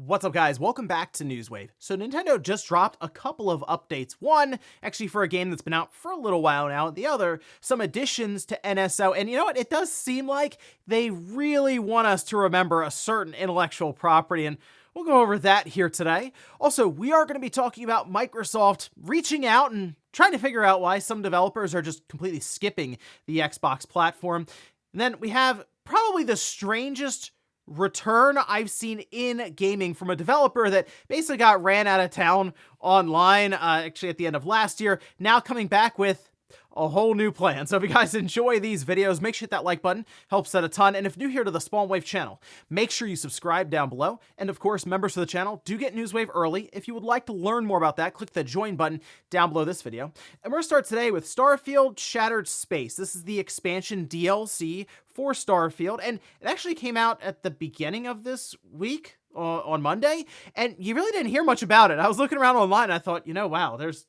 What's up, guys? Welcome back to Newswave. So Nintendo just dropped a couple of updates. One, actually for a game that's been out for a little while now. The other, some additions to NSO. And you know what? It does seem like they really want us to remember a certain intellectual property, and we'll go over that here today. Also, we are going to be talking about Microsoft reaching out and trying to figure out why some developers are just completely skipping the Xbox platform. And then we have probably the strangest return I've seen in gaming from a developer that basically got ran out of town online, actually at the end of last year, now coming back with a whole new plan. So if you guys enjoy these videos, make sure you hit that like button, helps out a ton. And if you're new here to the Spawn Wave channel, make sure you subscribe down below. And of course, members of the channel do get Newswave early. If you would like to learn more about that, click the join button down below this video. And we're gonna start today with Starfield Shattered Space. This is the expansion DLC for Starfield, and it actually came out at the beginning of this week on Monday, and you really didn't hear much about it. I was looking around online and I thought, wow, there's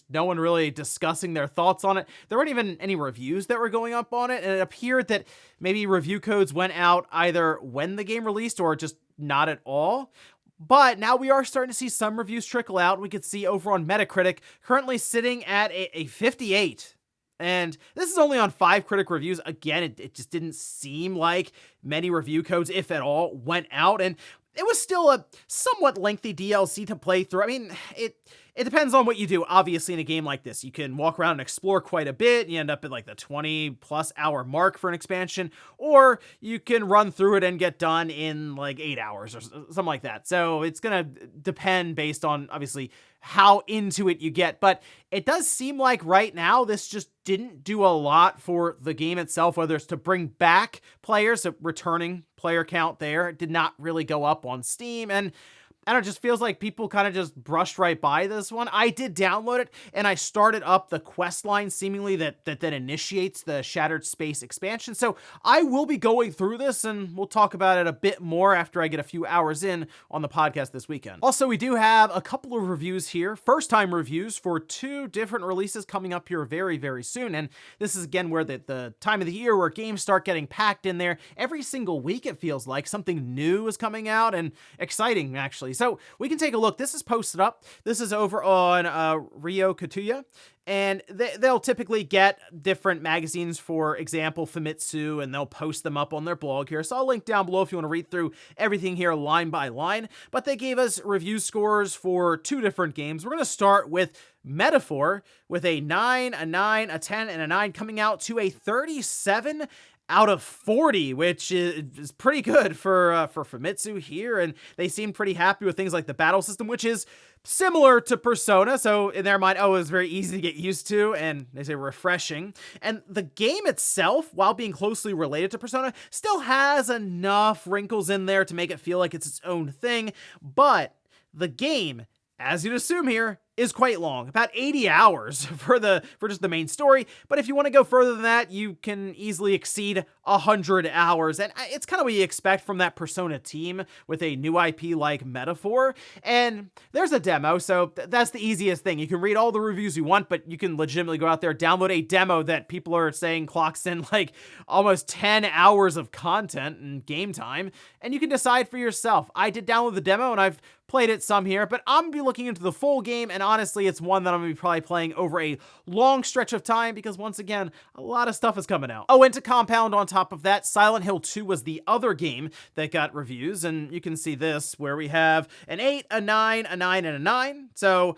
no one really discussing their thoughts on it. There weren't even any reviews that were going up on it, and it appeared that maybe review codes went out either when the game released or just not at all. But now we are starting to see some reviews trickle out. We could see over on Metacritic, currently sitting at a 58. And this is only on 5 critic reviews. Again, it just didn't seem like many review codes, if at all, went out. And it was still a somewhat lengthy DLC to play through. I mean, it depends on what you do, obviously, in a game like this. You can walk around and explore quite a bit. You end up at like the 20+ hour mark for an expansion, or you can run through it and get done in like 8 hours or something like that. So it's going to depend based on, obviously, how into it you get. But it does seem like right now this just didn't do a lot for the game itself, whether it's to bring back players, so returning player count there. It did not really go up on Steam, and I don't know, it just feels like people kind of just brushed right by this one. I did download it, and I started up the quest line, seemingly that then initiates the Shattered Space expansion. So I will be going through this, and we'll talk about it a bit more after I get a few hours in on the podcast this weekend. Also, we do have a couple of reviews here, first-time reviews for 2 different releases coming up here very, very soon. And this is, again, where the time of the year where games start getting packed in there. Every single week, it feels like something new is coming out, and exciting, actually. So we can take a look. This is posted up. This is over on Rio Katuya, and they'll typically get different magazines, for example, Famitsu, and they'll post them up on their blog here. So I'll link down below if you want to read through everything here line by line. But they gave us review scores for 2 different games. We're going to start with Metaphor with a 9, a 9, a 10, and a 9, coming out to a 37 out of 40, which is pretty good for Famitsu here, and they seem pretty happy with things like the battle system, which is similar to Persona, so in their mind, it was very easy to get used to, and they say refreshing. And the game itself, while being closely related to Persona, still has enough wrinkles in there to make it feel like it's its own thing, but the game, as you'd assume here, is quite long, about 80 hours for just the main story. But if you want to go further than that, you can easily exceed 100 hours. And it's kind of what you expect from that Persona team with a new IP like Metaphor. And there's a demo, so that's the easiest thing. You can read all the reviews you want, but you can legitimately go out there, download a demo that people are saying clocks in like almost 10 hours of content and game time, and you can decide for yourself. I did download the demo, and I've played it some here, but I'm gonna be looking into the full game, and honestly, it's one that I'm gonna be probably playing over a long stretch of time, because once again, a lot of stuff is coming out. Oh, and to compound on top of that, Silent Hill 2 was the other game that got reviews, and you can see this, where we have an 8, a 9, a 9, and a 9, so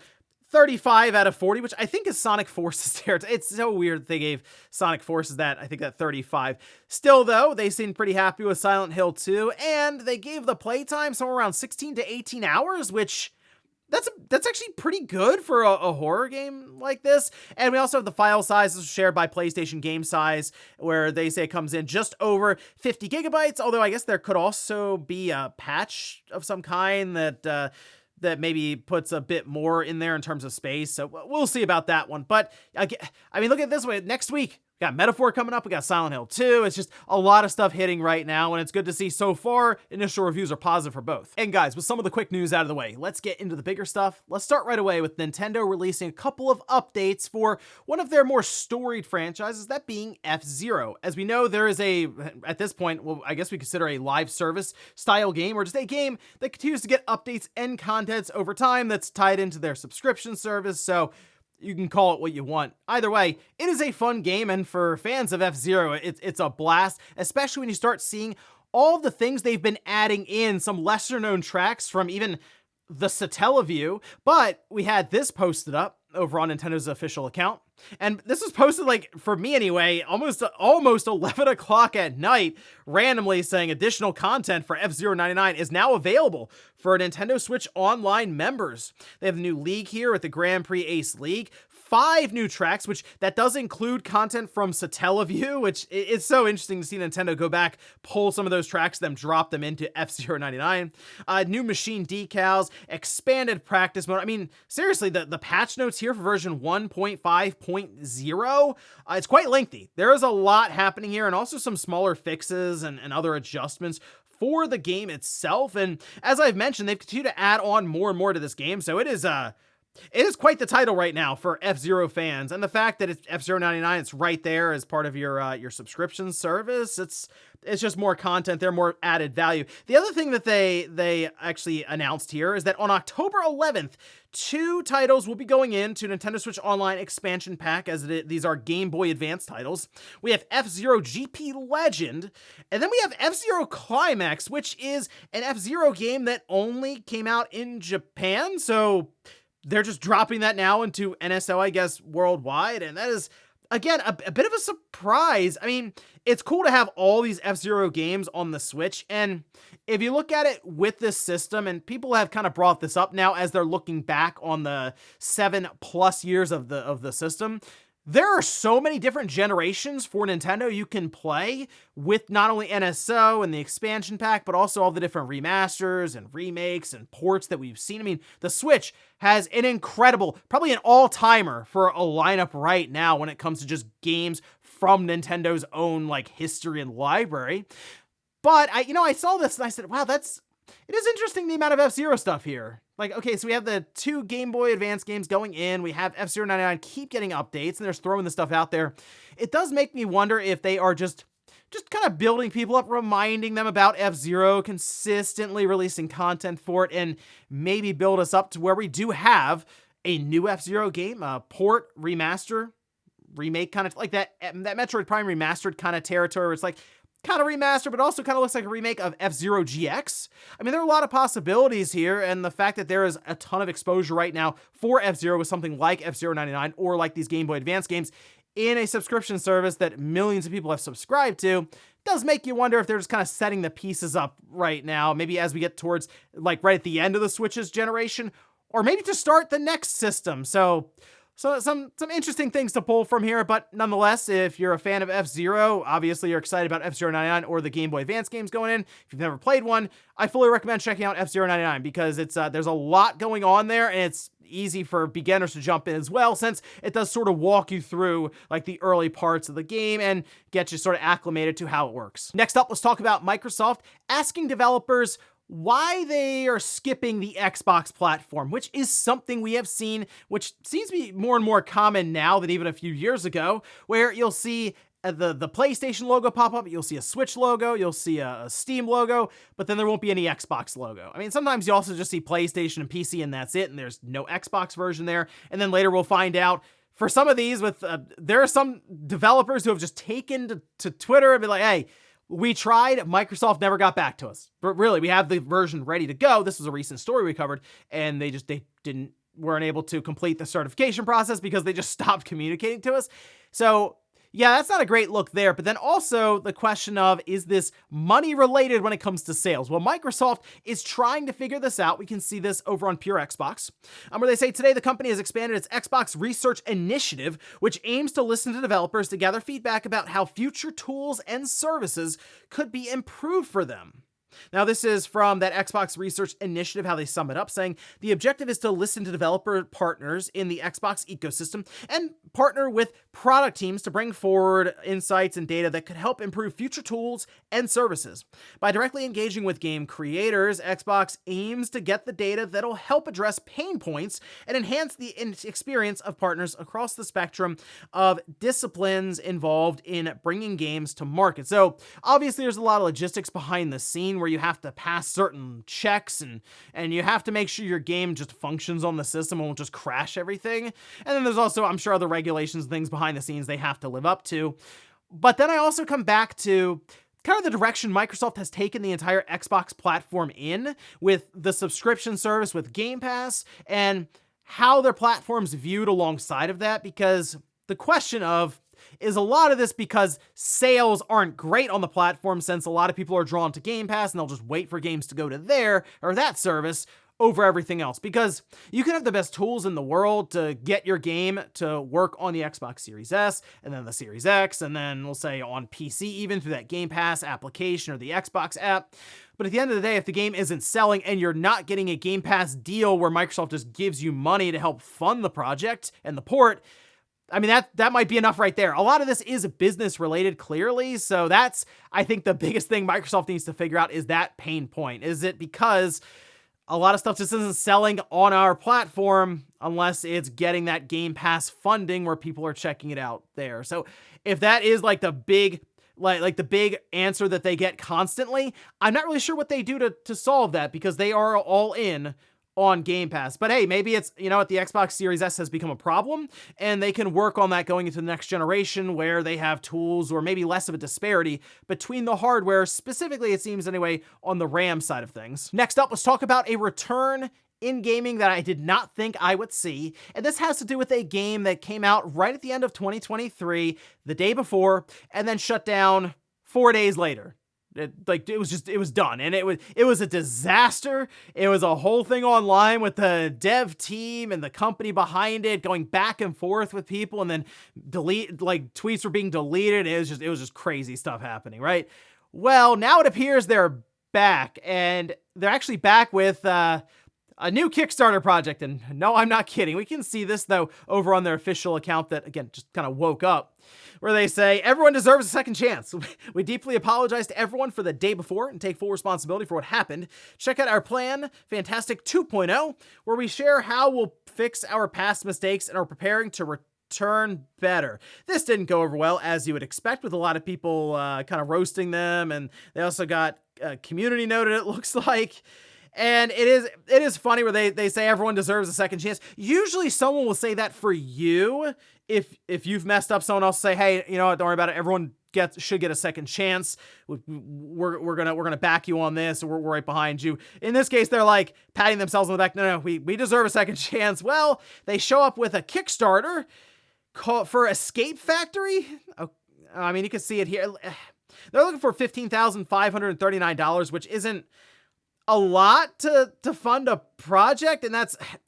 35 out of 40, which I think is Sonic Forces there. It's so weird that they gave Sonic Forces that, I think that 35. Still, though, they seemed pretty happy with Silent Hill 2, and they gave the playtime somewhere around 16 to 18 hours, which that's actually pretty good for a horror game like this. And we also have the file sizes shared by PlayStation Game Size, where they say it comes in just over 50 gigabytes, although I guess there could also be a patch of some kind that maybe puts a bit more in there in terms of space. So we'll see about that one. But I mean, look at it this way. Next week, got Metaphor coming up, we got Silent Hill 2. It's just a lot of stuff hitting right now, and it's good to see so far initial reviews are positive for both. And guys, with some of the quick news out of the way, let's get into the bigger stuff. Let's start right away with Nintendo releasing a couple of updates for one of their more storied franchises, that being FZero. As we know, there is at this point, well, I guess we consider a live service style game, or just a game that continues to get updates and contents over time that's tied into their subscription service, so you can call it what you want. Either way, it is a fun game, and for fans of FZero, it's a blast, especially when you start seeing all the things they've been adding in, some lesser known tracks from even the Satellaview. But we had this posted up over on Nintendo's official account, and this was posted, like, for me anyway, almost 11 o'clock at night, randomly saying additional content for F-Zero 99 is now available for Nintendo Switch Online members. They have a new league here at the Grand Prix Ace League, 5 new tracks, which that does include content from Satellaview, which is so interesting to see Nintendo go back, pull some of those tracks, then drop them into F-Zero 99. New machine decals, expanded practice mode. I mean, seriously, the patch notes here for version 1.5.0, it's quite lengthy. There is a lot happening here, and also some smaller fixes and other adjustments for the game itself. And as I've mentioned, they've continued to add on more and more to this game, so it is quite the title right now for F-Zero fans, and the fact that it's F-Zero 99, it's right there as part of your subscription service. It's just more content there, more added value. The other thing that they actually announced here is that on October 11th, 2 titles will be going into Nintendo Switch Online expansion pack, as these are Game Boy Advance titles. We have F-Zero GP Legend, and then we have F-Zero Climax, which is an F-Zero game that only came out in Japan, so they're just dropping that now into NSO, I guess, worldwide, and that is, again, a bit of a surprise. I mean, it's cool to have all these F-Zero games on the Switch, and if you look at it with this system, and people have kind of brought this up now as they're looking back on the 7+ years of the system, there are so many different generations for Nintendo you can play with not only NSO and the expansion pack, but also all the different remasters and remakes and ports that we've seen. I mean, the Switch has an incredible, probably an all-timer for a lineup right now when it comes to just games from Nintendo's own, like, history and library. But I saw this and I said, wow, it is interesting the amount of F-Zero stuff here. Like, okay, so we have the 2 Game Boy Advance games going in, we have F-Zero 99 keep getting updates, and they're throwing the stuff out there. It does make me wonder if they are just kind of building people up, reminding them about F-Zero, consistently releasing content for it, and maybe build us up to where we do have a new F-Zero game, a port, remaster, remake, kind of like that Metroid Prime remastered kind of territory where it's like, kind of remastered, but also kind of looks like a remake of F-Zero GX. I mean, there are a lot of possibilities here, and the fact that there is a ton of exposure right now for F-Zero with something like F-Zero 99 or like these Game Boy Advance games in a subscription service that millions of people have subscribed to does make you wonder if they're just kind of setting the pieces up right now, maybe as we get towards, like, right at the end of the Switch's generation, or maybe to start the next system. So some interesting things to pull from here, but nonetheless, if you're a fan of F-Zero, obviously you're excited about F-Zero 99 or the Game Boy Advance games going in. If you've never played one, I fully recommend checking out F-Zero 99 because there's a lot going on there, and it's easy for beginners to jump in as well, since it does sort of walk you through, like, the early parts of the game and get you sort of acclimated to how it works. Next up, let's talk about Microsoft asking developers why they are skipping the Xbox platform, which is something we have seen, which seems to be more and more common now than even a few years ago, where you'll see the PlayStation logo pop up, you'll see a Switch logo, you'll see a Steam logo, but then there won't be any Xbox logo. I mean, sometimes you also just see PlayStation and PC and that's it, and there's no Xbox version there, and then later we'll find out for some of these there are some developers who have just taken to Twitter and be like, hey, we tried, Microsoft never got back to us. But really, we have the version ready to go. This was a recent story we covered, and they weren't able to complete the certification process because they just stopped communicating to us. So yeah, that's not a great look there. But then also the question of, is this money related when it comes to sales? Well, Microsoft is trying to figure this out. We can see this over on Pure Xbox, where they say today the company has expanded its Xbox Research Initiative, which aims to listen to developers to gather feedback about how future tools and services could be improved for them. Now, this is from that Xbox Research Initiative, how they sum it up, saying the objective is to listen to developer partners in the Xbox ecosystem and partner with product teams to bring forward insights and data that could help improve future tools and services. By directly engaging with game creators, Xbox aims to get the data that'll help address pain points and enhance the experience of partners across the spectrum of disciplines involved in bringing games to market. So obviously there's a lot of logistics behind the scene where you have to pass certain checks and you have to make sure your game just functions on the system and won't just crash everything. And then there's also, I'm sure, other regulations and things behind the scenes they have to live up to. But then I also come back to kind of the direction Microsoft has taken the entire Xbox platform in with the subscription service with Game Pass and how their platform's viewed alongside of that, because the question of, is a lot of this because sales aren't great on the platform since a lot of people are drawn to Game Pass and they'll just wait for games to go to there or that service over everything else, because you can have the best tools in the world to get your game to work on the Xbox Series S and then the Series X, and then we'll say on PC even through that Game Pass application or the Xbox app. But at the end of the day, if the game isn't selling and you're not getting a Game Pass deal where Microsoft just gives you money to help fund the project and the port, I mean, that might be enough right there. A lot of this is business related, clearly. So that's, I think, the biggest thing Microsoft needs to figure out is that pain point. Is it because a lot of stuff just isn't selling on our platform unless it's getting that Game Pass funding where people are checking it out there? So if that is like the big like the big answer that they get constantly, I'm not really sure what they do to solve that, because they are all in on Game Pass. But hey, maybe it's, you know what, the Xbox Series S has become a problem and they can work on that going into the next generation where they have tools or maybe less of a disparity between the hardware, specifically it seems anyway, on the RAM side of things. Next up, let's talk about a return in gaming that I did not think I would see. And this has to do with a game that came out right at the end of 2023, the day before, and then shut down 4 days later. It was done, and it was a disaster. It was a whole thing online with the dev team and the company behind it going back and forth with people, and then tweets were being deleted. It was just crazy stuff happening, right? Well, now it appears they're back, and they're actually back with a new Kickstarter project. And no, I'm not kidding. We can see this though over on their official account that, again, just kind of woke up, where they say, everyone deserves a second chance. We deeply apologize to everyone for the day before and take full responsibility for what happened. Check out our plan, Fantastic 2.0, where we share how we'll fix our past mistakes and are preparing to return better. This didn't go over well, as you would expect, with a lot of people kind of roasting them, and they also got community noted, it looks like. And it is funny where they say everyone deserves a second chance. Usually someone will say that for you. If you've messed up, someone else will say, hey, you know what, don't worry about it. Everyone should get a second chance. We're gonna back you on this. We're right behind you. In this case, they're like patting themselves on the back. No, we deserve a second chance. Well, they show up with a Kickstarter for Escape Factory. I mean, you can see it here. They're looking for $15,539, which isn't a lot to fund a project, and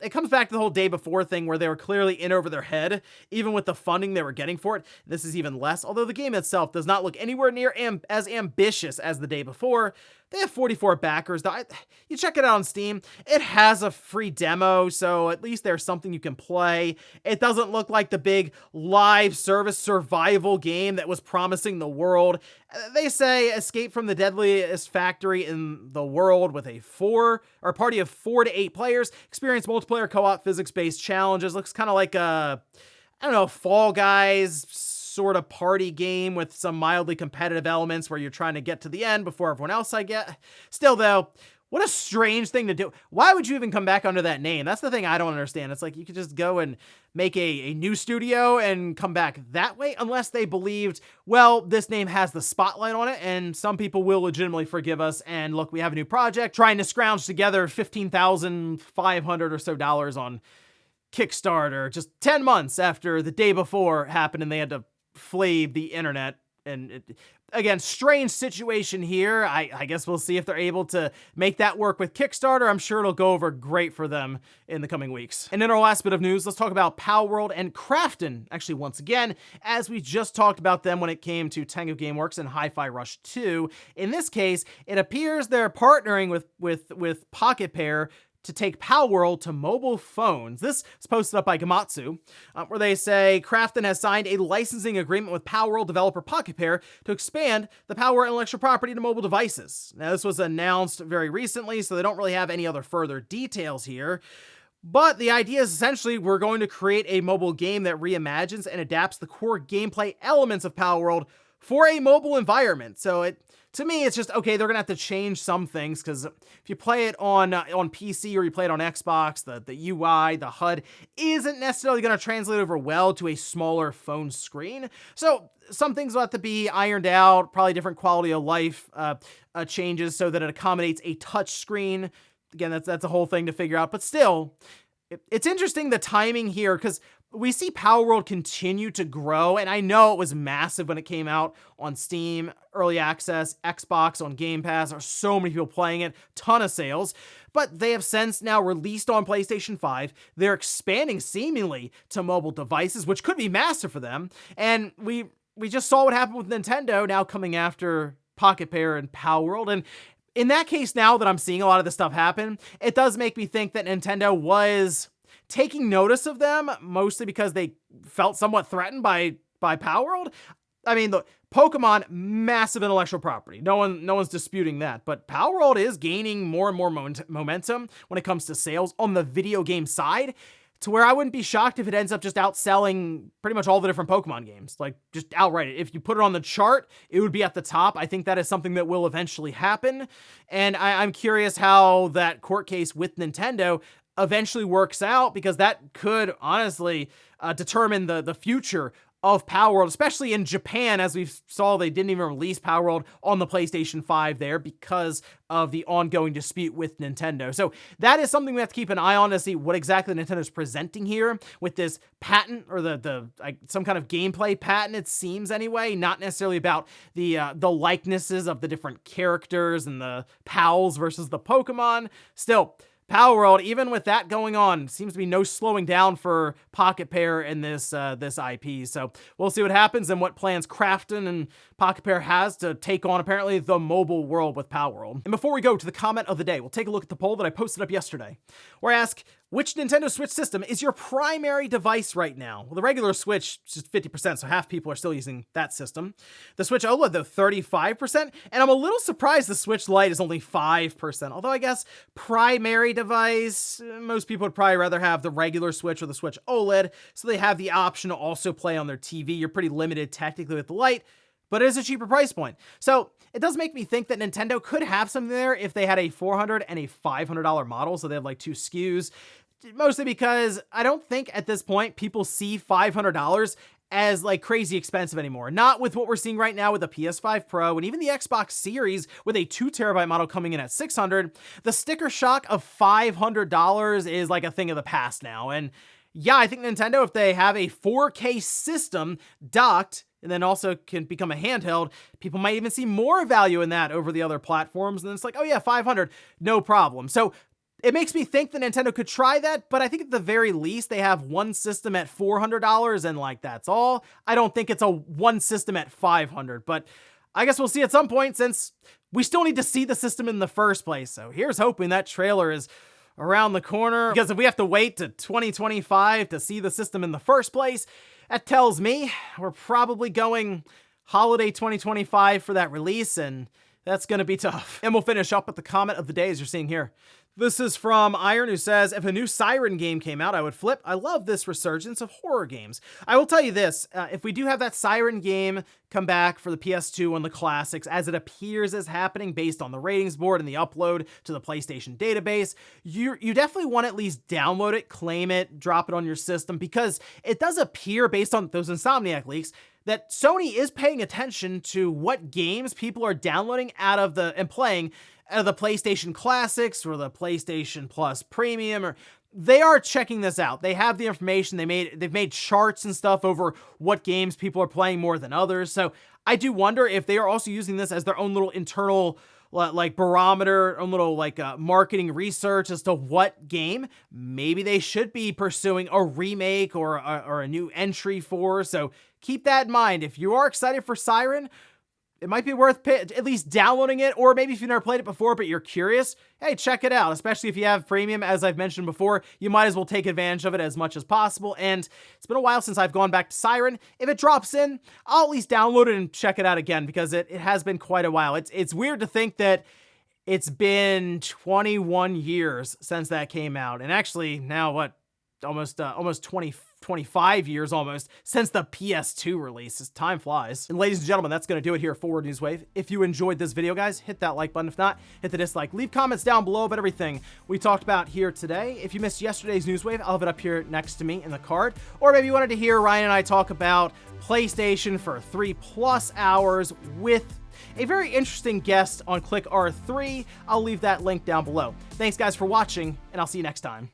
it comes back to the whole day before thing where they were clearly in over their head, even with the funding they were getting for it. This is even less, although the game itself does not look anywhere near as ambitious as the day before. They have 44 backers. You check it out on Steam. It has a free demo, so at least there's something you can play. It doesn't look like the big live service survival game that was promising the world. They say escape from the deadliest factory in the world with a party of 4 to 8 players. Experience multiplayer co-op physics-based challenges. Looks kind of like a, I don't know, Fall Guys sort of party game with some mildly competitive elements where you're trying to get to the end before everyone else, I get. Still though, what a strange thing to do. Why would you even come back under that name? That's the thing I don't understand. It's like you could just go and make a new studio and come back that way, unless they believed, well, this name has the spotlight on it and some people will legitimately forgive us. And look, we have a new project trying to scrounge together $15,500 or so on Kickstarter just 10 months after the day before happened and they had to flee the internet. And Again, strange situation here. I guess we'll see if they're able to make that work with Kickstarter. I'm sure it'll go over great for them in the coming weeks. And in our last bit of news, let's talk about Palworld and Krafton. Actually, once again, as we just talked about them when it came to Tango Gameworks and Hi-Fi Rush 2. In this case, it appears they're partnering with Pocket Pair to take Palworld to mobile phones. This is posted up by Gamatsu, where they say Krafton has signed a licensing agreement with Palworld developer Pocket Pair to expand the Palworld intellectual property to mobile devices. Now, this was announced very recently, so they don't really have any other further details here. But the idea is essentially we're going to create a mobile game that reimagines and adapts the core gameplay elements of Palworld for a mobile environment. So to me, it's just, okay, they're gonna have to change some things, because if you play it on PC or you play it on Xbox, the UI, the HUD isn't necessarily gonna translate over well to a smaller phone screen. So some things will have to be ironed out, probably different quality of life changes so that it accommodates a touch screen. Again, that's a whole thing to figure out, but still, it's interesting the timing here, because we see Palworld continue to grow, and I know it was massive when it came out on Steam, Early Access, Xbox, on Game Pass. There are so many people playing it, ton of sales, but they have since now released on PlayStation 5. They're expanding seemingly to mobile devices, which could be massive for them, and we just saw what happened with Nintendo now coming after Pocket Pair and Palworld, and in that case, now that I'm seeing a lot of this stuff happen, it does make me think that Nintendo was taking notice of them, mostly because they felt somewhat threatened by Palworld. I mean, the Pokemon, massive intellectual property. No one's disputing that. But Palworld is gaining more and more momentum when it comes to sales on the video game side, to where I wouldn't be shocked if it ends up just outselling pretty much all the different Pokemon games. Like, just outright. If you put it on the chart, it would be at the top. I think that is something that will eventually happen. And I'm curious how that court case with Nintendo eventually works out, because that could honestly determine the future of Palworld, especially in Japan. As we saw, they didn't even release Palworld on the PlayStation 5 there because of the ongoing dispute with Nintendo. So that is something we have to keep an eye on to see what exactly Nintendo's presenting here with this patent, or some kind of gameplay patent, it seems anyway, not necessarily about the likenesses of the different characters and the pals versus the Pokemon. Still, Palworld, even with that going on, seems to be no slowing down for Pocket Pair and this IP. So we'll see what happens and what plans Krafton and Pocket Pair has to take on, apparently, the mobile world with Palworld. And before we go to the comment of the day, we'll take a look at the poll that I posted up yesterday, where I ask, which Nintendo Switch system is your primary device right now? Well, the regular Switch is just 50%, so half people are still using that system. The Switch OLED, though, 35%, and I'm a little surprised the Switch Lite is only 5%, although I guess primary device, most people would probably rather have the regular Switch or the Switch OLED, so they have the option to also play on their TV. You're pretty limited technically with the Lite, but it is a cheaper price point. So it does make me think that Nintendo could have something there if they had a $400 and a $500 model, so they have like two SKUs, mostly because I don't think at this point people see $500 as like crazy expensive anymore. Not with what we're seeing right now with the PS5 Pro and even the Xbox Series with a 2TB model coming in at $600. The sticker shock of $500 is like a thing of the past now. And yeah, I think Nintendo, if they have a 4K system docked and then also can become a handheld, people might even see more value in that over the other platforms. And it's like, oh yeah, 500, no problem. So it makes me think that Nintendo could try that, but I think at the very least they have one system at $400 and like that's all. I don't think it's a one system at $500, but I guess we'll see at some point, since we still need to see the system in the first place. So here's hoping that trailer is around the corner, because if we have to wait to 2025 to see the system in the first place, that tells me we're probably going holiday 2025 for that release, and that's gonna be tough. And we'll finish up with the comment of the day, as you're seeing here. This is from Iron, who says, if a new Siren game came out, I would flip. I love this resurgence of horror games. I will tell you this, if we do have that Siren game come back for the PS2 and the classics, as it appears is happening based on the ratings board and the upload to the PlayStation database, you definitely want to at least download it, claim it, drop it on your system, because it does appear, based on those Insomniac leaks, that Sony is paying attention to what games people are downloading and playing out of the PlayStation Classics or the PlayStation Plus Premium, or they are checking this out. They have the information. They've made charts and stuff over what games people are playing more than others. So I do wonder if they are also using this as their own little internal like barometer, own little like marketing research as to what game maybe they should be pursuing a remake or a new entry for. So keep that in mind. If you are excited for Siren, it might be worth at least downloading it, or maybe if you've never played it before but you're curious, hey, check it out. Especially if you have premium, as I've mentioned before, you might as well take advantage of it as much as possible. And it's been a while since I've gone back to Siren. If it drops in, I'll at least download it and check it out again, because it has been quite a while. It's weird to think that it's been 21 years since that came out. And actually now what? Almost 25 years almost since the PS2 release. Time flies. And ladies and gentlemen, that's going to do it here at Forward Newswave. If you enjoyed this video, guys, hit that like button. If not, hit the dislike. Leave comments down below about everything we talked about here today. If you missed yesterday's Newswave, I'll have it up here next to me in the card. Or maybe you wanted to hear Ryan and I talk about PlayStation for 3+ hours with a very interesting guest on Click R3. I'll leave that link down below. Thanks, guys, for watching, and I'll see you next time.